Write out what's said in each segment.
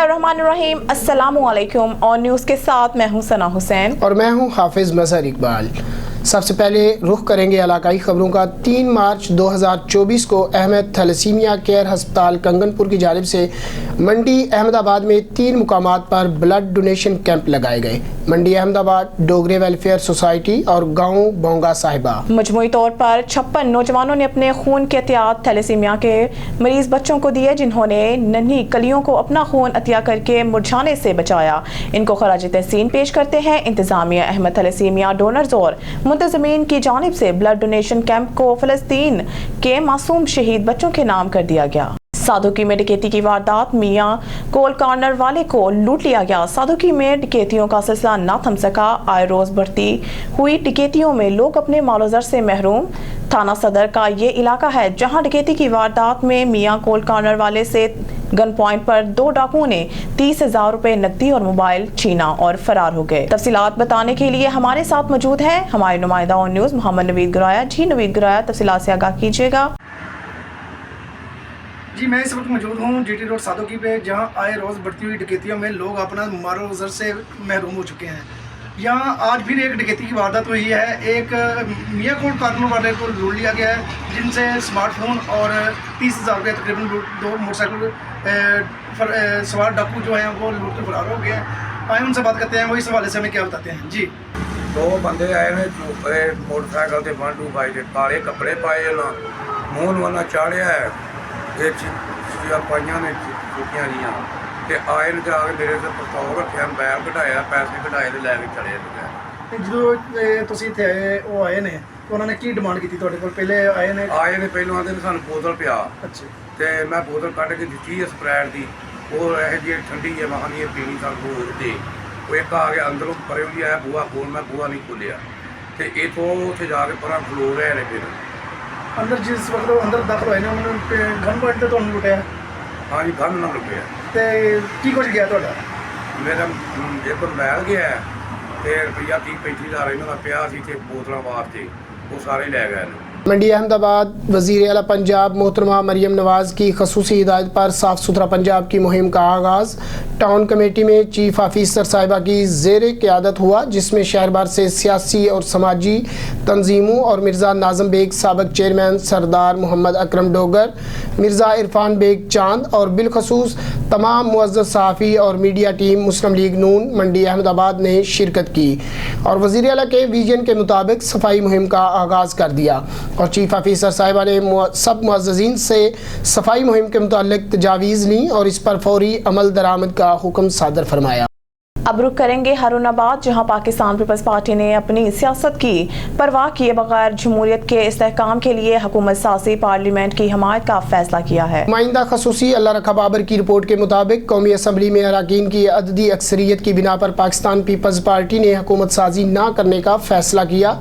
बिस्मिल्लाहिर्रहमानिर्रहीम, अस्सलामुअलैकुम। और न्यूज़ के साथ मैं हूं सना हुसैन और मैं हूं हाफिज मजहर इकबाल। सबसे पहले रुख करेंगे इलाकाई खबरों का। 3 मार्च 2024 को अहमद थैलेसीमिया केयर हस्पताल कंगनपुर की जानिब से मंडी अहमदाबाद में 3 मुकामात पर ब्लड डोनेशन कैंप लगाए गए। मंडी अहमदाबाद, डोगरे वेलफेयर सोसाइटी और गाँव बोंगा साहिबा। मजमूई तौर पर 56 नौजवानों ने अपने खून के एहतियात थैलेसीमिया के मरीज बच्चों को दिए, जिन्होंने नन्ही कलियों को अपना खून अतिया करके मुरझाने से बचाया। इनको खराज तहसीन पेश करते हैं इंतजामिया। अहमद थैलेसीमिया डोनर्स और मुंतज़मीन की जानिब से ब्लड डोनेशन कैंप को फ़लस्तीन के मासूम शहीद बच्चों के नाम कर दिया गया। साधुकी में डकैती की वारदात, मियां कोल कॉर्नर वाले को लूट लिया गया। साधुकी में डकैतियों का सिलसिला ना थम सका। आए रोज बढ़ती हुई डकैतियों में लोग अपने मालोज़र से महरूम। थाना सदर का ये इलाका है जहां डकैती की वारदात में मियां कोल कॉर्नर वाले से गन पॉइंट पर 2 डाकुओं ने 30,000 रुपए नकदी और मोबाइल छीना और फरार हो गए। तफसीलात बताने के लिए हमारे साथ मौजूद है हमारे नुमाइंदा ऑन न्यूज़ मोहम्मद नवीद गुराया। जी नवीद गुराया, तफसीलात से आगाह कीजिएगा। जी, मैं इस वक्त मौजूद हूँ जीटी रोड साधुकी पे, जहाँ आए रोज़ बढ़ती हुई डकैतियों में लोग अपना मारो गुजर से महरूम हो चुके हैं। यहाँ आज फिर एक डकैती की वारदात हुई है। एक मियां कोल कॉर्नर वाले को लूट लिया गया है, जिनसे स्मार्टफोन और 30,000 रुपये तकरीबन 2 मोटरसाइकिल सवार डाकू जो हैं वो लूट के फरार हो गए हैं। आए उनसे बात करते हैं, वो इस हवाले से हमें क्या बताते हैं। जी, 2 बंदे आए ने मोटरसाइकिल से 125 के काले कपड़े पाए ना, मूंह वाला चाड़िया है, ये चीज़ां पाइयां ने चुकियां जियां ते आए ने आके मेरे से प्रस्ताव रखिया, मोबाइल कਢਾਇਆ, पैसे कਢਾਏ ਤੇ ਲੈ ਕੇ ਚਲੇ ਗਏ। ਜਦੋਂ ਤੁਸੀਂ ਇੱਥੇ ਆਏ ਉਹ ਆਏ ਨੇ ਤਾਂ ਉਹਨਾਂ ਨੇ ਕੀ ਡਿਮਾਂਡ ਕੀਤੀ ਤੁਹਾਡੇ ਕੋਲ? ਪਹਿਲੇ ਆਏ ਨੇ ਪਹਿਲਾਂ ਆਂਦੇ ਨੇ ਸਾਨੂੰ ਬੋਤਲ ਪਿਆ। ਅੱਛਾ, ਤੇ ਮੈਂ ਬੋਤਲ ਕੱਢ ਕੇ ਦਿੱਤੀ ਹੈ ਸਪਰੈਟ ਦੀ, ਉਹ ਇਹ ਜਿਹੀ ਠੰਡੀ ਹੈ, ਮਹਾਂ ਦੀ ਪੀਣੀ ਸਾਨੂੰ ਦੇ। ਉਹ ਇੱਕ ਆ ਗਿਆ ਅੰਦਰੋਂ ਪਰੇ ਵੀ ਆਇਆ, ਬੂਹਾ ਖੋਲ, ਮੈਂ ਬੂਹਾ ਨਹੀਂ ਖੋਲਿਆ ਤੇ ਇਥੋਂ ਉੱਥੇ ਜਾ ਕੇ ਪਰਾਂ ਖਲੋ ਰਹੇ ਨੇ। ਫਿਰ ਅੰਦਰ ਜਿਸ ਵਕਤ ਉਹ ਅੰਦਰ ਦਾਖਲ ਹੋਏ ਨੇ ਉਹਨਾਂ ਨੇ ਗਨ ਪੁਆਇੰਟ ਤੇ ਤੁਹਾਨੂੰ ਲੁੱਟਿਆ? ਹਾਂਜੀ, ਗਨ ਨਾਲ ਲੁੱਟਿਆ। ਤੇ ਕੀ ਕੁਝ ਗਿਆ ਤੁਹਾਡਾ? ਮੇਰਾ ਇੱਕ ਮੋਬਾਈਲ ਗਿਆ ਤੇ ਰੁਪਈਆ 30-35 ਹਜ਼ਾਰ ਇਹਨਾਂ ਦਾ ਪਿਆ ਸੀ ਤੇ ਬੋਤਲਾਂ ਵਾਸਤੇ, ਉਹ ਸਾਰੇ ਲੈ ਗਏ ਨੇ। मंडी अहमदाबाद, वज़ीर आला पंजाब मोहतरमा मरियम नवाज़ की खसूसी हिदायत पर साफ़ सुथरा पंजाब की मुहिम का आगाज़ टाउन कमेटी में चीफ ऑफिसर साहिबा की ज़ेर क़यादत हुआ, जिसमें शहर भर से सियासी और समाजी तंजीमों और मिर्ज़ा नाज़म बेग साबिक़ चेयरमैन, सरदार मोहम्मद अकरम डोगर, मिर्ज़ा इरफान बेग चांद और बिलखसूस तमाम मुअज़्ज़ज़ सहाफ़ी और मीडिया टीम मुस्लिम लीग नून मंडी अहमदाबाद ने शिरकत की और वज़ीर आला के विजन के मुताबिक सफाई मुहिम का आगाज़ कर दिया। और चीफ ऑफिसर साहिबा ने सब मुअज़्ज़ज़ीन से सफाई मुहिम के मुताल्लिक़ तजावीज़ ली और इस पर फौरी अमल दरामद का हुक्म सादर फरमाया। अब रुख करेंगे हारूनाबाद, जहां पाकिस्तान पीपल्स पार्टी ने अपनी सियासत की परवाह किए बगैर जमहूरियत के इस्तेहकाम के लिए हुकूमत साज़ी पार्लियामेंट की हमायत का फैसला किया है। नुमाइंदा खसूसी अल्लाह रखा बाबर की रिपोर्ट के मुताबिक कौमी असम्बली में अरकान की अददी अक्सरियत की बिना पर पाकिस्तान पीपल्स पार्टी ने हुकूमत साजी न करने का फैसला किया,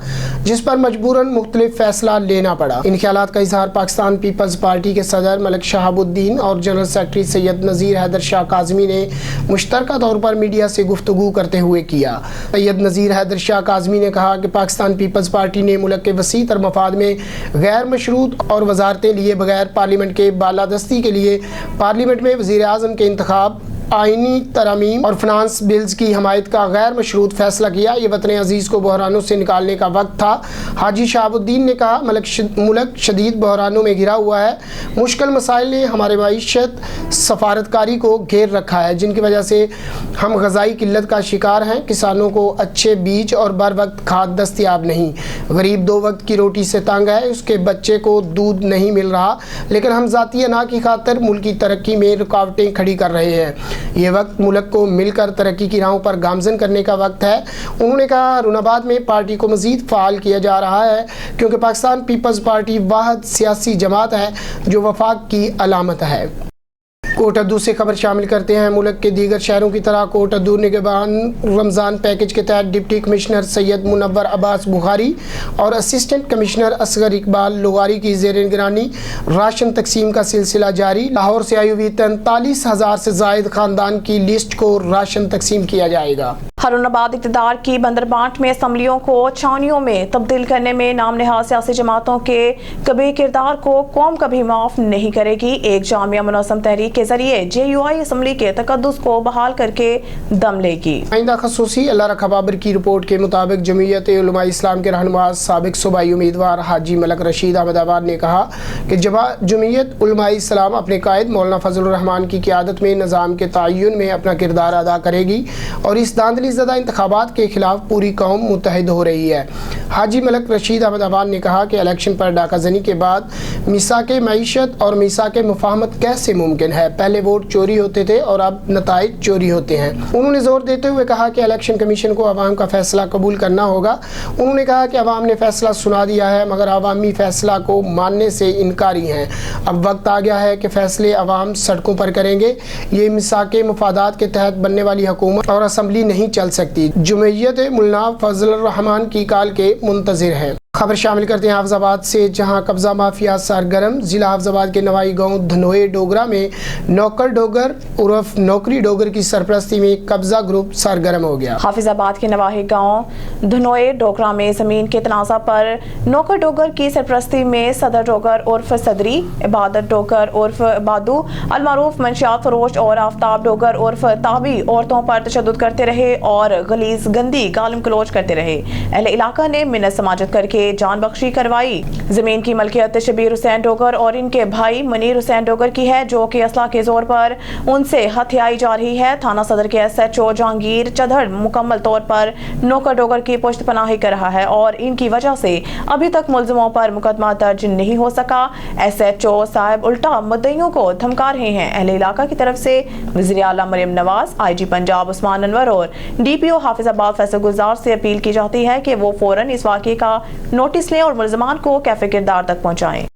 जिस पर मजबूरन मुख्तलिफ फैसला लेना पड़ा। इन ख्यालात का इजहार पाकिस्तान पीपल्स पार्टी के सदर मलिक शहाबुद्दीन और जनरल सेक्रेटरी सैयद नज़ीर हैदर शाह काज़मी ने मुश्तरका तौर पर मीडिया से गुफ्तगू करते हुए किया। सैयद नज़ीर हैदर शाह काज़मी ने कहा कि पाकिस्तान पीपल्स पार्टी ने मुल्क के वसी तर मफाद में गैर मशरूत और वजारतें लिए बगैर पार्लियामेंट के बालादस्ती के लिए पार्लियामेंट में वज़ीर आज़म के इंतखाब, आइनी तरमीम और फिनांस बिल्स की हमायत का गैर मशरूत फैसला किया। ये वतन अजीज़ को बहरानों से निकालने का वक्त था। हाजी शहाबुद्दीन ने कहा, मुल्क शदीद बहरानों में घिरा हुआ है। मुश्किल मसाइल ने हमारे मईशत सफारतकारी को घेर रखा है, जिनकी वजह से हम ग़ज़ाई किल्लत का शिकार हैं। किसानों को अच्छे बीज और बर वक्त खाद दस्तियाब नहीं। गरीब 2 वक्त की रोटी से तंग है, उसके बच्चे को दूध नहीं मिल रहा, लेकिन हम ज़ाती अना की खातर मुल्क की तरक्की में रुकावटें खड़ी कर रहे हैं। ये वक्त मुल्क को मिलकर तरक्की की राहों पर गामजन करने का वक्त है। उन्होंने कहा, हारूनाबाद में पार्टी को मज़ीद फ़ाल किया जा रहा है, क्योंकि पाकिस्तान पीपल्स पार्टी वाहिद सियासी जमात है जो वफाक की अलामत है। कोटअद्दू से खबर शामिल करते हैं। मुल्क के दीगर शहरों की तरह कोटअद्दू निगहबान रमज़ान पैकेज के तहत डिप्टी कमिश्नर सैयद मुनव्वर अब्बास बुखारी और असिस्टेंट कमिश्नर असगर इकबाल लोगारी की ज़ेर निगरानी राशन तकसीम का सिलसिला जारी। लाहौर से आई हुई 43,000 से ज़ायद ख़ानदान की लिस्ट को राशन तकसीम किया जाएगा। हारून-आबाद इक़्तिदार की बंदरबांट में असम्बलियों को छावनियों में तब्दील करने में नाम नहाद सियासी जमातों के कभी किरदार को कौम कभी माफ नहीं करेगी। एक जामिया मुनज़्ज़म तहरीक के जरिए JUI असम्बली के तकद्दुस को बहाल करके दम लेगी। आइंदा खसूसी अल्लाह रखा बाबर की रिपोर्ट के मुताबिक जमीयत उलमा इस्लाम के रहनुमा साबिक सूबाई उम्मीदवार हाजी मलक रशीद अहमदाबाद ने कहा कि जमीयत उलमा इस्लाम अपने कायद मौलाना फजल रहमान की क़यादत में निज़ाम के तयन में अपना किरदार अदा करेगी और इस दांधली ज़दा इंतखाबात के खिलाफ पूरी कौम मुत्तहिद हो रही है। हाजी मलक रशीद अहमदाबाद ने कहा कि इलेक्शन पर डाकाजनी के बाद मिसाके मईशत और मिसाके मुफाहमत कैसे मुमकिन है। पहले वोट चोरी होते थे और अब नताइज चोरी होते हैं। उन्होंने जोर देते हुए कहा कि इलेक्शन कमीशन को अवाम का फैसला कबूल करना होगा। उन्होंने कहा कि अवाम ने फैसला सुना दिया है मगर अवामी फैसला को मानने से इनकारी हैं। अब वक्त आ गया है कि फैसले अवाम सड़कों पर करेंगे। ये मिसाके मुफादात के तहत बनने वाली हुकूमत और असम्बली नहीं चल सकती। जमीयत मौलाना फजल रहमान की काल के मुंतज़िर है। खबर शामिल करते हैं हाफिजाबाद से, जहां कब्जा माफिया सरगर्म। जिला हाफिजाबाद के नवाई गांव धनोए डोगरा में नौकर डोगर उर्फ नौकरी डोगर की सरपरस्ती में कब्जा ग्रुप सरगर्म हो गया। हाफिजाबाद के नवाही गांव धनोए डोगरा में जमीन के तनाज़ा पर नौकर डोगर की सरपरस्ती में सदर डोगर उर्फ सदरी, इबादत डोगर उर्फ बादू, अलमारूफ मंशियात फरोश और आफ्ताब डोगर उर्फ ताबी औरतों पर तशद्दुद करते रहे और गलीज गंदी गालिम गलौज करते रहे। अहले इलाका ने मिन्नत समाजत करके जान बख्शी करवाई। जमीन की मलकियत शबीर हुसैन डोगर और इनके भाई मनीर हुसैन डोगर की है, जो कि असला के जोर पर उनसे हथियाई जा रही है। थाना सदर के SHO जहांगीर चधड़ मुकम्मल तौर पर नौकर डोगर की पुश्त पनाही कर रहा है और इनकी वजह से अभी तक मुलजिमों पर मुकदमा दर्ज नहीं हो सका। SHO साहब उल्टा मुद्दइयों को धमका रहे हैं। अहले इलाका की तरफ से वज़ीर आला मरियम नवाज, IG पंजाब उस्मान अनवर और DPO हाफिजाबाद फैसल गुजार से अपील की जाती है कि वो फौरन इस वाक़े का नोटिस लें और मुलज़मान को कैफे किरदार तक पहुंचाएं।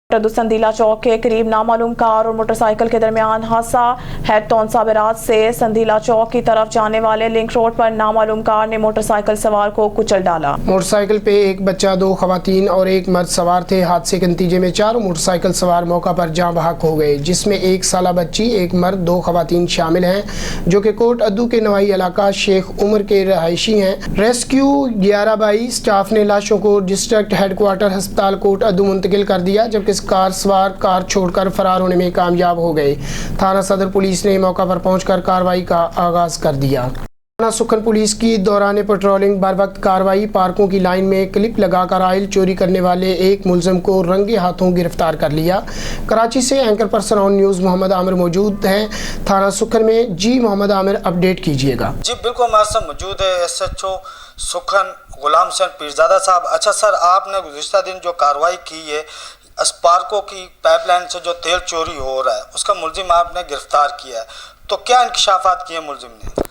संदीला चौक के करीब नामालूम कार और मोटरसाइकिल के दरमियान हादसा। हेडटॉन साबिरात से संदीला चौक की तरफ जाने वाले लिंक रोड पर नामालूम कार ने मोटरसाइकिल सवार को कुचल डाला। मोटरसाइकिल पे एक बच्चा, 2 खवातीन और एक मर्द सवार थे। हादसे के नतीजे में 4 मोटरसाइकिल सवार मौका पर जाँ बहक हो गए, जिसमें 1 साला बच्ची, 1 मर्द, 2 खवातीन शामिल हैं, जो कि कोट अद्दू के नवाई इलाका शेख उमर के रहायशी हैं। रेस्क्यू 11/22 स्टाफ ने लाशों को डिस्ट्रिक्ट हेडक्वार्टर अस्पताल कोट अद्दू मुंतकिल कर दिया, जबकि कार सवार कार छोड़कर फरार होने में कामयाब हो गए। थाना सदर पुलिस ने मौका पर पहुंचकर कार्रवाई का आगाज कर दिया। थाना सुखन पुलिस की दौरान पेट्रोलिंग बर वक्त कार्रवाई पार्कों की लाइन में क्लिप लगाकर आयल चोरी करने वाले एक मुलजिम को रंगे हाथों गिरफ्तार कर लिया। कराची से anchor person on news Mohammad Aamir मौजूद हैं थाना सुखन में। जी मोहम्मद आमिर, अपडेट कीजिएगा। जी बिल्कुल, हमारे साथ मौजूद है SHO सुखन गुलाम हुसैन पीरजादा साहब। अच्छा सर, आपने गुज़िश्ता दिन जो कार्रवाई की है स्पार्को की पाइपलाइन से जो तेल चोरी हो रहा है उसका मुलजिम आपने गिरफ्तार किया है, तो क्या इंकशाफात किए मुलजिम ने?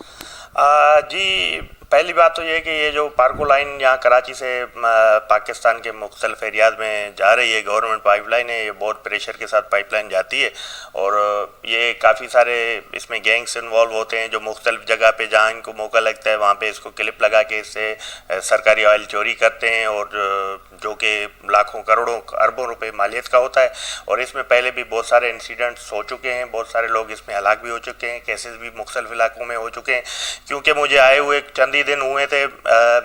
जी, पहली बात तो ये कि ये जो पार्को लाइन यहाँ कराची से पाकिस्तान के मुख्तलिफ एरियाज़ में जा रही है, गवर्नमेंट पाइपलाइन है, ये बहुत प्रेशर के साथ पाइपलाइन जाती है और ये काफ़ी सारे इसमें गैंग्स इन्वॉल्व होते हैं जो मुख्तलिफ जगह पे जहाँ इनको मौका लगता है वहाँ पे इसको क्लिप लगा के इससे सरकारी ऑयल चोरी करते हैं और जो कि लाखों करोड़ों अरबों रुपए मालियत का होता है। और इसमें पहले भी बहुत सारे इंसिडेंट्स हो चुके हैं, बहुत सारे लोग इसमें हलाक भी हो चुके हैं, केसेस भी मुख्तलिफ इलाकों में हो चुके हैं। क्योंकि मुझे आए हुए चंद दिन हुए थे,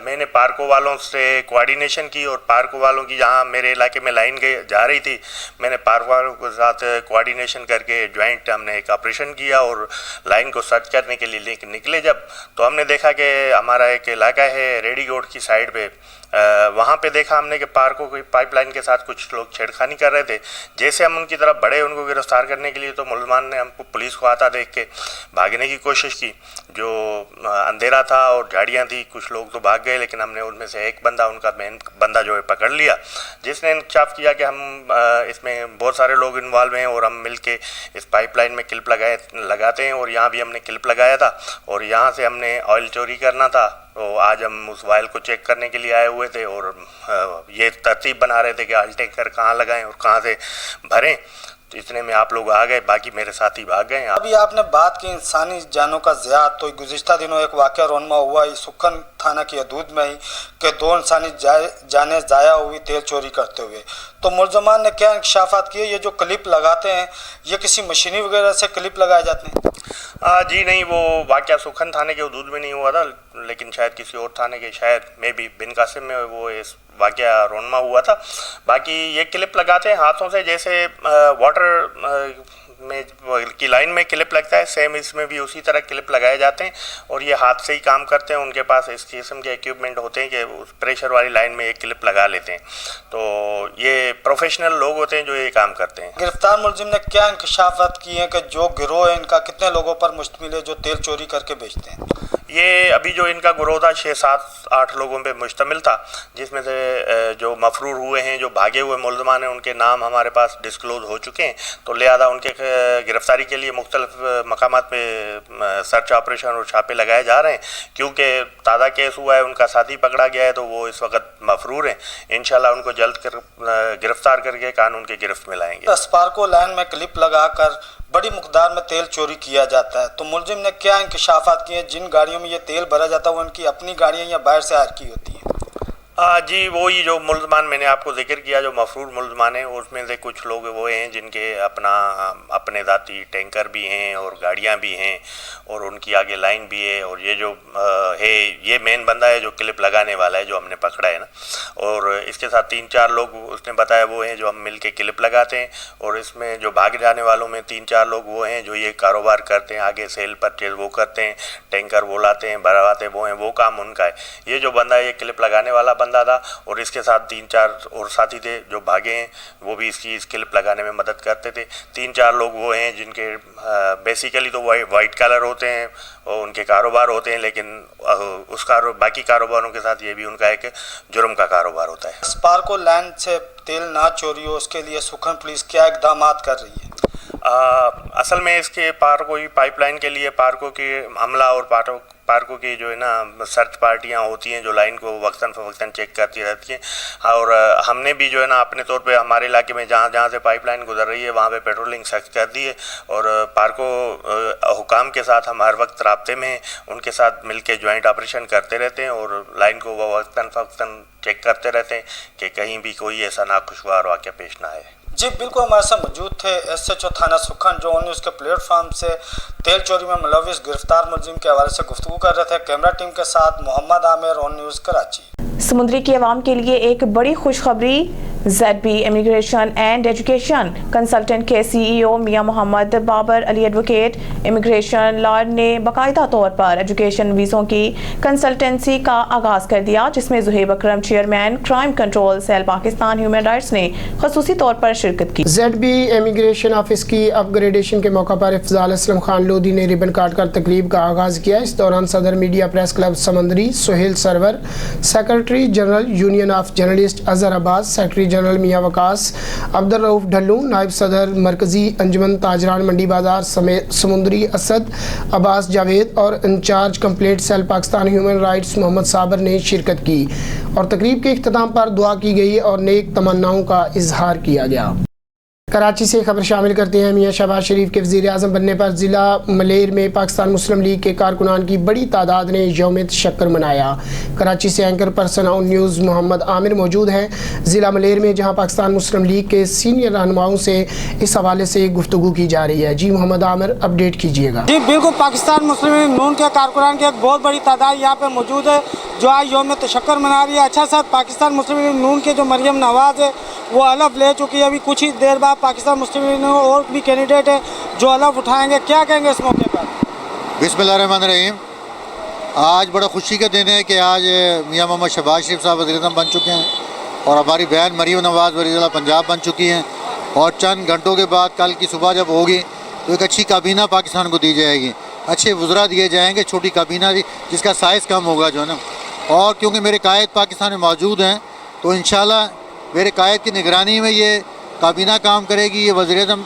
मैंने पार्को वालों से कोऑर्डिनेशन की और पार्को वालों की जहाँ मेरे इलाके में लाइन जा रही थी, मैंने पार्को वालों के साथ कोऑर्डिनेशन करके ज्वाइंट हमने एक ऑपरेशन किया और लाइन को सर्च करने के लिए निकले जब, तो हमने देखा कि हमारा एक इलाका है रेडी रोड की साइड पे, वहाँ पे देखा हमने कि पार्कों की पाइपलाइन के साथ कुछ लोग छेड़खानी कर रहे थे। जैसे हम उनकी तरफ बढ़े उनको गिरफ्तार करने के लिए, तो मुलजमान ने हमको पुलिस को आता देख के भागने की कोशिश की। जो अंधेरा था और झाड़ियाँ थी, कुछ लोग तो भाग गए, लेकिन हमने उनमें से एक बंदा, उनका मेन बंदा जो है पकड़ लिया, जिसने इंकशाफ किया कि हम इसमें बहुत सारे लोग इन्वॉल्व हैं और हम मिल के इस पाइपलाइन में क्लिप लगाते हैं और यहाँ भी हमने क्लिप लगाया था और यहाँ से हमने ऑयल चोरी करना था। तो आज हम उस वायल को चेक करने के लिए आए हुए थे और ये तरतीब बना रहे थे कि ऑयल टैंकर कहाँ लगाएं और कहाँ से भरें। तो इतने में आप लोग आ गए, बाकी मेरे साथी भाग गए। अभी आपने बात की इंसानी जानों का ज़िया, तो गुज़िश्ता दिनों एक वाक़या रोनमा हुआ सुखन थाना की हदूद में ही कि 2 इंसानी जानें ज़ाया हुई तेल चोरी करते हुए। तो मुलज़मान ने क्या इंकशाफात किए? ये जो क्लिप लगाते हैं ये किसी मशीनी वगैरह से क्लिप लगाए जाते हैं? जी नहीं, वो वाक़या सुखन थाने के हदूद में नहीं हुआ था, लेकिन शायद किसी और थाने के, शायद मे बी बिन कासिम में वो इस वाक़या रोनमा हुआ था। बाकी ये क्लिप लगाते हैं हाथों से, जैसे वाटर में की लाइन में क्लिप लगता है, सेम इसमें भी उसी तरह क्लिप लगाए जाते हैं और ये हाथ से ही काम करते हैं। उनके पास इस किस्म के इक्विपमेंट होते हैं कि उस प्रेशर वाली लाइन में एक क्लिप लगा लेते हैं। तो ये प्रोफेशनल लोग होते हैं जो ये काम करते हैं। गिरफ्तार मुलजिम ने क्या इंकशाफात किए हैं कि जो गिरोह है इनका कितने लोगों पर मुश्तमिल है जो तेल चोरी करके बेचते हैं? ये अभी जो इनका गिरोह था 6, 7, 8 लोगों पे मुश्तमिल था, जिसमें से जो मफरूर हुए हैं, जो भागे हुए मुलज़मान हैं, उनके नाम हमारे पास डिस्क्लोज़ हो चुके हैं। तो लिहाजा उनके गिरफ्तारी के लिए मुख्तलिफ मकामात पे सर्च ऑपरेशन और छापे लगाए जा रहे हैं। क्योंकि ताज़ा केस हुआ है, उनका साथी पकड़ा गया है, तो वो इस वक्त मफरूर हैं। इंशाल्लाह उनको जल्द गिरफ्तार करके कानून के गिरफ्त में लाएंगे। स्पार्को लाइन में क्लिप लगाकर बड़ी मकदार में तेल चोरी किया जाता है, तो मुलजिम ने क्या इंकशाफात किए? जिन गाड़ियों में ये तेल भरा जाता है वो उनकी अपनी गाड़ियाँ या बाहर से हायर की होती हैं? जी वही जो मुलज़मान मैंने आपको जिक्र किया, जो मफरूर मुलज़मान हैं, उसमें से कुछ लोग वो हैं जिनके अपने ज़ाती टैंकर भी हैं और गाड़ियां भी हैं और उनकी आगे लाइन भी है। और ये जो है ये मेन बंदा है जो क्लिप लगाने वाला है, जो हमने पकड़ा है ना, और इसके साथ 3-4 लोग उसने बताया वो हैं जो हम मिल के क्लिप लगाते हैं। और इसमें जो भाग जाने वालों में 3-4 लोग वो हैं जो ये कारोबार करते हैं, आगे सेल परचेज वो करते हैं, टैंकर वो लाते हैं, भरवाते वो हैं, वो काम उनका है। ये जो बंदा है ये क्लिप लगाने वाला बंदा था और इसके साथ 3-4 और साथी थे जो भागे हैं, वो भी इसकी क्लिप लगाने में मदद करते थे। 3-4 लोग वो हैं जिनके बेसिकली तो वाइट कलर होते हैं और उनके कारोबार होते हैं, लेकिन बाकी कारोबारों के साथ ये भी उनका एक जुर्म का कारोबार होता है। स्पार्को लाइन से तेल ना चोरी हो उसके लिए सुखन पुलिस क्या इकदाम कर रही है? असल में इसके पार्को की पाइपलाइन के लिए पार्को की अमला और पार्को की जो है ना सर्च पार्टियां होती हैं जो लाइन को वक्तन फ़वक्तन चेक करती रहती हैं। और हमने भी जो है ना अपने तौर पे हमारे इलाके में जहाँ से पाइपलाइन गुजर रही है वहाँ पे पेट्रोलिंग सख्त कर दी है और पार्को हुकाम के साथ हम हर वक्त राब्ते में हैं, उनके साथ मिल के ज्वाइंट ऑपरेशन करते रहते हैं और लाइन को वक्तन फ़वक्तन चेक करते रहते हैं कि कहीं भी कोई ऐसा नाखुशगवार वाक़या पेश ना आए। जी बिल्कुल, हमारे साथ मौजूद थे SHO थाना सुखन जो न्यूज़ के प्लेटफॉर्म से तेल चोरी में मुलविस गिरफ्तार मुलजिम के हवाले से गुफ्तगू कर रहे थे। कैमरा टीम के साथ मोहम्मद आमिर, ऑन न्यूज़ कराची। समुद्री की आवाम के लिए एक बड़ी खुशखबरी। ZB immigration and education consultant के CEO Mian Mohammad Babar Ali advocate immigration law ने बाकायदा तौर पर एजुकेशन वीज़ों की कंसल्टेंसी का आगाज़ कर दिया, जिसमें Zuhaib Akram chairman crime control cell Pakistan human rights ने खसूसी तौर पर शिरकत की। ZB इमिग्रेशन ऑफिस की अपग्रेडेशन के मौका पर इफ़ज़ाल असलम खान लोधी ने रिबन काट कर तकरीब का आगाज़ किया। इस दौरान सदर media press club Samundri Sohail Sarwar, secretary general union of journalist Azhar Abbas, secretary general Mian Waqas, Abdul Rauf Dhallu, नायब सदर मरकजी अंजुमन ताजरान मंडी बाजार समेत समुंदरी असद अब्बास जावेद और incharge complaint cell Pakistan human rights Mohammad Sabir ने शिरकत की और तकरीब के इख्तिताम पर दुआ की गई और नेक तमन्नाओं का इजहार किया गया। कराची से खबर शामिल करते हैं। मियां शहबाज शरीफ के वज़ीर आज़म बनने पर ज़िला मलेर में पाकिस्तान मुस्लिम लीग के कारकुनान की बड़ी तादाद ने यौम तशक्कुर मनाया। कराची से anchor person on news Mohammad Aamir मौजूद हैं ज़िला मलेर में, जहां पाकिस्तान मुस्लिम लीग के सीनियर रहनुमाओं से इस हवाले से गुफ्तगू की जा रही है। जी मोहम्मद आमिर, अपडेट कीजिएगा। जी बिल्कुल, पाकिस्तान मुस्लिम लीग नून के कारकुनान की एक बहुत बड़ी तादाद यहाँ पे मौजूद है जो आज यौम तशक्कुर मना रही है। अच्छा सर, पाकिस्तान मुस्लिम लीग नून के जो मरियम नवाज़ है वो हलफ ले चुकी है, अभी कुछ ही देर बाद पाकिस्तान मुस्लिम लीग और भी कैंडिडेट है जो हलफ उठाएंगे, क्या कहेंगे इस मौके पर? बिस्मिल्लाहिर्रहमानिर्रहीम। आज बड़ा खुशी का दिन है कि आज मियां मोहम्मद शहबाज शरीफ साहब वज़ीर-ए-आज़म बन चुके हैं और हमारी बहन मरियम नवाज़ वज़ीर-ए-आज़म पंजाब बन चुकी हैं और चंद घंटों के बाद कल की सुबह जब होगी तो एक अच्छी काबीना पाकिस्तान को दी जाएगी, अच्छे वज़रा दिए जाएंगे, छोटी काबीना जिसका साइज़ कम होगा जो है ना। और क्योंकि मेरे कायद पाकिस्तान में मौजूद हैं तो इंशाल्लाह मेरे कायद की निगरानी में ये काबीना काम करेगी, ये वज़ीर-ए-आज़म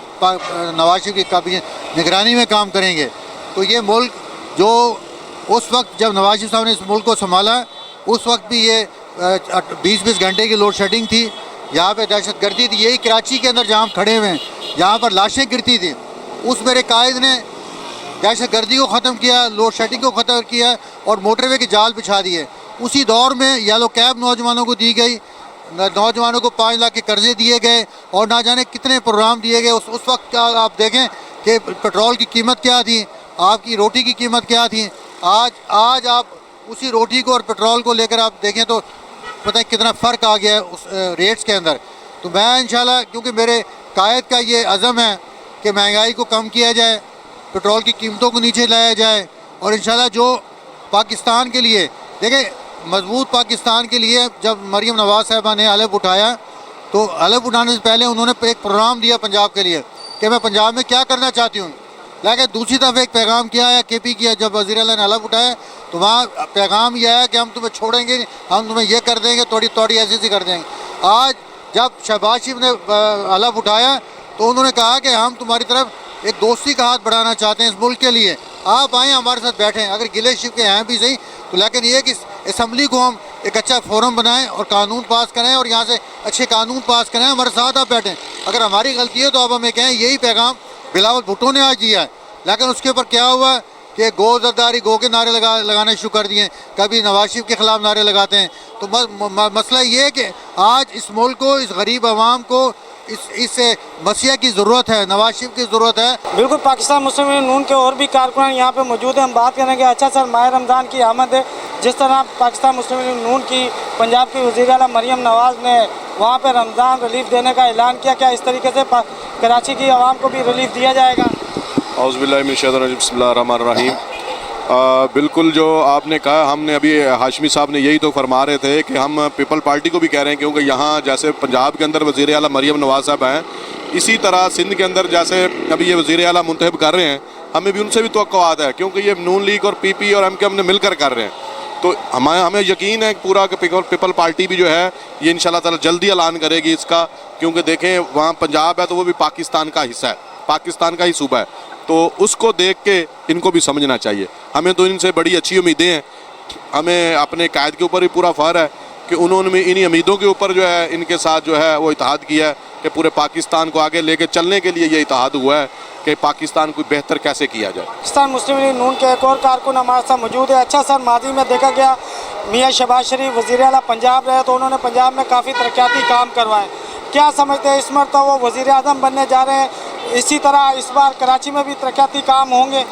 नवाज शरीफ की काबीना निगरानी में काम करेंगे। तो ये मुल्क जो उस वक्त जब नवाज शरीफ साहब ने इस मुल्क को संभाला उस वक्त भी ये 20-20 घंटे की लोड शेडिंग थी, यहाँ पे दहशत गर्दी थी। यही कराची के अंदर जहाँ हम खड़े हुए हैं जहाँ पर लाशें गिरती थी, उस मेरे कायद ने दहशत गर्दी को ख़त्म किया, लोड शेडिंग को ख़त्म किया और मोटरवे के जाल बिछा दिए। उसी दौर में येलो कैब नौजवानों को दी गई, नौजवानों को 5 लाख के कर्जे दिए गए और ना जाने कितने प्रोग्राम दिए गए। उस वक्त आप देखें कि पेट्रोल की कीमत क्या थी, आपकी रोटी की कीमत क्या थी। आज आप उसी रोटी को और पेट्रोल को लेकर आप देखें तो पता है कितना फ़र्क आ गया है उस रेट्स के अंदर। तो मैं इंशाल्लाह, क्योंकि मेरे कायद का ये अज़म है कि महंगाई को कम किया जाए, पेट्रोल की कीमतों को नीचे लाया जाए और इंशाल्लाह जो पाकिस्तान के लिए, देखें मजबूत पाकिस्तान के लिए जब मरीम नवाज़ साहिबा ने हलफ उठाया तो हलफ उठाने से पहले उन्होंने एक प्रोग्राम दिया पंजाब के लिए कि मैं पंजाब में क्या करना चाहती हूँ। लेकिन दूसरी तरफ एक पैगाम किया है KP किया, जब वज़ीर आला ने हलफ उठाया तो वहाँ पैगाम यह है कि हम तुम्हें छोड़ेंगे, हम तुम्हें ये कर देंगे, तोड़ी ऐसी कर देंगे। आज जब शहबाज शरीफ ने हलफ उठाया तो उन्होंने कहा कि हम तुम्हारी तरफ एक दोस्ती का हाथ बढ़ाना चाहते हैं इस मुल्क के लिए, आप आएँ हमारे साथ बैठें, अगर गिले शिफ के हैं भी सही तो, लेकिन ये कि असम्बली को हम एक अच्छा फोरम बनाएं और कानून पास करें और यहाँ से अच्छे कानून पास करें, हमारे साथ आप बैठें। अगर हमारी गलती है तो आप हमें कहें। यही पैगाम बिलावल भुट्टो ने आज दिया है, लेकिन उसके ऊपर क्या हुआ कि गो जरदारी गो के नारे लगाने शुरू कर दिए, कभी नवाज शरीफ के ख़िलाफ़ नारे लगाते हैं। तो मसला ये है कि आज इस मुल्क को, इस गरीब आवाम को इस मसीहा की ज़रूरत है, नवाज शरीफ की ज़रूरत है। बिल्कुल, पाकिस्तान मुस्लिम लीग नून के और भी कारकुनान यहाँ पे मौजूद हैं, हम बात करेंगे। अच्छा सर, माह रमज़ान की आमद है, जिस तरह पाकिस्तान मुस्लिम लीग नून की पंजाब की वज़ीर आला मरीम नवाज़ ने वहाँ पे रमज़ान रिलीफ देने का ऐलान किया, क्या इस तरीके से कराची की आवाम को भी रिलीफ दिया जाएगा? औज़ुबिल्लाहि मिनश्शैतानिर रजीम, बिस्मिल्लाहिर्रहमानिर्रहीम। बिल्कुल जो आपने कहा, हमने अभी हाशमी साहब ने यही तो फरमा रहे थे कि हम पीपल पार्टी को भी कह रहे हैं, क्योंकि यहाँ जैसे पंजाब के अंदर वज़ीर आला मरीम नवाज़ साहब हैं, इसी तरह सिंध के अंदर जैसे अभी ये वज़ीर आला मुंतखब कर रहे हैं, हमें भी उनसे भी तवक्कुआत है, क्योंकि ये नून लीग और PP और MK हमने मिलकर कर रहे हैं। तो हमें यकीन है पूरा कि पीपल पार्टी भी जो है ये इंशाल्लाह ताला जल्दी ऐलान करेगी इसका, क्योंकि देखें वहाँ पंजाब है तो वो भी पाकिस्तान का हिस्सा है, पाकिस्तान का ही सूबा है, तो उसको देख के इनको भी समझना चाहिए। हमें तो इनसे बड़ी अच्छी उम्मीदें हैं, हमें अपने कायद के ऊपर भी पूरा फ़ख्र है कि उन्होंने इन्हीं उम्मीदों के ऊपर जो है इनके साथ जो है वो इत्तेहाद किया है कि पूरे पाकिस्तान को आगे लेके चलने के लिए ये इत्तेहाद हुआ है कि पाकिस्तान को बेहतर कैसे किया जाए। पाकिस्तान मुस्लिम लीग नून के एक और कारकुन हमारे साथ मौजूद है। अच्छा सर, माजी में देखा गया मियाँ शहबाज शरीफ वज़ीर आला पंजाब रहे तो उन्होंने पंजाब में काफ़ी तरक्याती काम करवाए, क्या समझते हैं इस मरतबा वो वज़ीर आज़म बनने जा रहे हैं, इसी तरह इस बार कराची में भी तरक्याती काम होंगे?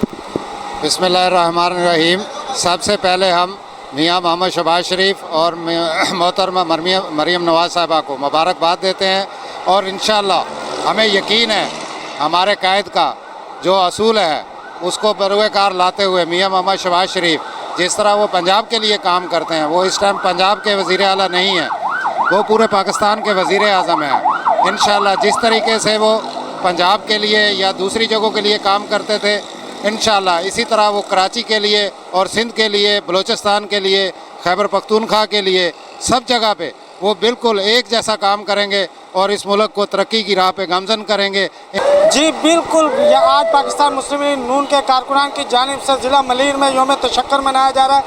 बिस्मिल्लाहिर्रहमानिर्रहीम। सबसे पहले हम मियाँ मोहम्मद शहबाज शरीफ और मोहतरमा मरीम नवाज़ साहिबा को मुबारकबाद देते हैं और इंशाअल्लाह हमें यकीन है हमारे कायद का जो असूल है उसको बरूएकार लाते हुए मियाँ मोहम्मद शहबाज शरीफ जिस तरह वो पंजाब के लिए काम करते हैं, वो इस टाइम पंजाब के वज़ीर आला नहीं है, वो पूरे पाकिस्तान के वज़ीर आज़म हैं। इंशाअल्लाह जिस तरीके से वो पंजाब के लिए या दूसरी जगहों के लिए काम करते थे, इंशाअल्लाह इसी तरह वो कराची के लिए और सिंध के लिए, बलूचिस्तान के लिए, खैबर पख्तूनख्वा के लिए, सब जगह पे वो बिल्कुल एक जैसा काम करेंगे और इस मुल्क को तरक्की की राह पे गामज़न करेंगे। जी बिल्कुल, यह आज पाकिस्तान मुस्लिम लीग नून के कारकुनान की जानिब से ज़िला मलीर में यौम तशक्कुर मनाया जा रहा है।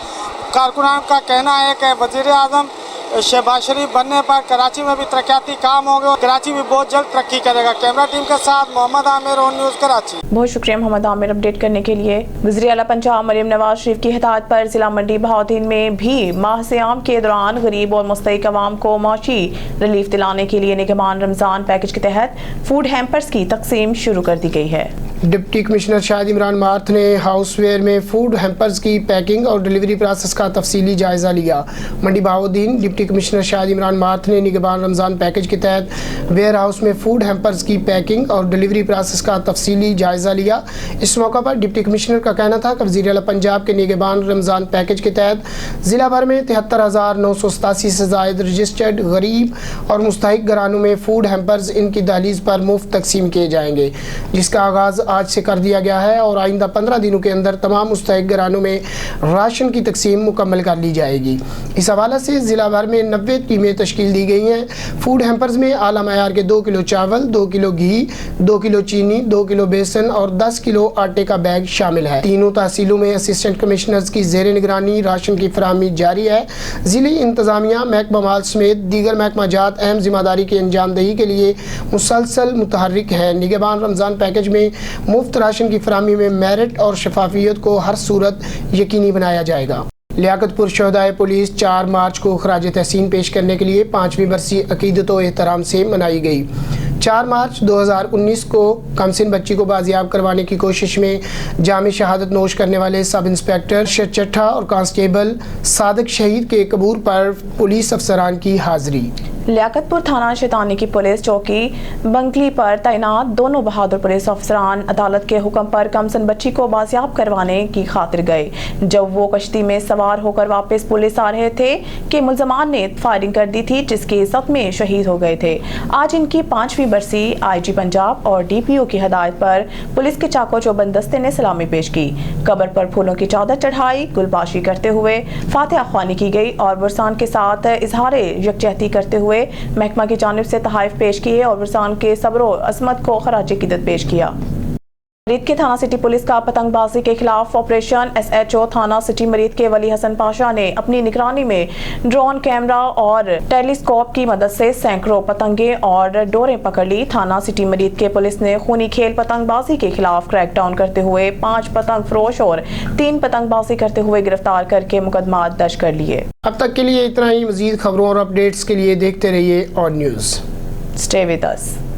कारकुनान का कहना है कि वज़ीर आज़म शहबाज शरीफ बनने पर कराची में भी तरक्याती काम होंगे और कराची भी बहुत जल्द तरक्की करेगा। कैमरा टीम के साथ मोहम्मद आमिर, ऑन न्यूज़ कराची। बहुत शुक्रिया मोहम्मद आमिर अपडेट करने के लिए। वज़ीर आला पंजाब मरीम नवाज शरीफ की हिदायत पर जिला मंडी बहाउद्दीन में भी माह सियाम के दौरान गरीब और मुस्तहिक अवाम को माशी रिलीफ दिलाने के लिए निगहबान रमज़ान पैकेज के तहत फूड हैम्पर्स की तकसीम शुरू कर दी गई है। डिप्टी कमिश्नर शाहिद इमरान मार्थ ने हाउसवेयर में फूड हैम्पर्स की पैकिंग और डिलीवरी प्रोसेस का तफसीली जायज़ा लिया। मंडी बहाउद्दीन डिप्टी कमिश्नर शाहिद इमरान मार्थ ने निगहबान रमज़ान पैकेज के तहत वेयर हाउस में फूड हैम्पर्स की पैकिंग और डिलीवरी प्रोसेस का तफसीली जायज़ा लिया। इस मौका पर डिप्टी कमिश्नर का कहना था कि वज़ीर आला पंजाब के निगहबान रमज़ान पैकेज के तहत ज़िला भर में 73,987 से ज़ायद रजिस्टर्ड गरीब और मुस्तहिक घरानों में फूड हैम्पर्स इनकी दहलीज़ पर मुफ्त तकसीम किए जाएंगे, जिसका आगाज़ آج سے کر دیا گیا ہے اور آئندہ 15 دنوں کے اندر تمام مستحق گھرانوں میں راشن کی تقسیم مکمل کر لی جائے گی۔ اس حوالے سے ضلع بھر میں 90 ٹیمیں تشکیل دی گئی ہیں۔ فوڈ ہیمپرز میں اعلیٰ معیار کے 2 کلو چاول، 2 کلو گھی، 2 کلو چینی، 2 کلو بیسن اور 10 کلو آٹے کا بیگ شامل ہے۔ تینوں تحصیلوں میں اسسٹنٹ کمشنرز کی زیر نگرانی راشن کی فراہمی جاری ہے۔ ضلعی انتظامیہ محکمہ مال سمیت دیگر محکمہ جات اہم ذمہ داری کی انجام دہی کے لیے مسلسل متحرک ہے۔ نگہبان رمضان پیکج میں مفت راشن کی فراہمی میں میرٹ اور شفافیت کو ہر صورت یقینی بنایا جائے گا۔ لیاقت پور شہدائے پولیس 4 مارچ کو خراج تحسین پیش کرنے کے لیے 5ویں برسی عقیدت و احترام سے منائی گئی۔ 4 مارچ 2019 کو کمسن بچی کو بازیاب کروانے کی کوشش میں جام شہادت نوش کرنے والے سب انسپیکٹر شچٹھا اور کانسٹیبل صادق شہید کے قبور پر پولیس افسران کی حاضری۔ لیاقت پور تھانہ شیطانی کی پولیس چوکی بنگلی پر تعینات دونوں بہادر پولیس افسران عدالت کے حکم پر کمسن بچی کو بازیاب کروانے کی خاطر گئے۔ جب وہ کشتی میں سوار ہو کر واپس پولیس آ رہے تھے کہ ملزمان نے فائرنگ کر دی تھی، جس کے زخم میں شہید ہو گئے تھے۔ آج ان کی 5ویں برسی آئی جی پنجاب اور ڈی پی او کی ہدایت پر پولیس کے چاکو چوبند دستے نے سلامی پیش کی، قبر پر پھولوں کی چادر چڑھائی، گلباشی کرتے ہوئے فاتحہ خوانی کی گئی اور ورسان کے ساتھ اظہار یکجہتی کرتے ہوئے محکمہ کی جانب سے تحائف پیش کیے اور ورسان کے صبر و عظمت کو خراج عقیدت پیش کیا۔ مرید کے تھانہ سٹی پولیس کا پتنگ بازی کے خلاف آپریشن ایس ایچ او تھانہ سٹی مرید کے ولی حسن پاشا نے اپنی نگرانی میں ڈرون کیمرہ اور ٹیلیسکوپ کی مدد سے سینکڑوں پتنگیں اور ڈوریں پکڑ لی۔ تھانہ سٹی مرید کے پولیس نے خونی کھیل پتنگ بازی کے خلاف کریک ڈاؤن کرتے ہوئے 5 پتنگ فروش اور 3 پتنگ بازی کرتے ہوئے گرفتار کر کے مقدمات درج کر لیے۔ اب تک کے لیے اتنا ہی۔ مزید خبروں اور اپڈیٹس کے لیے دیکھتے رہیے آن نیوز۔ Stay with us.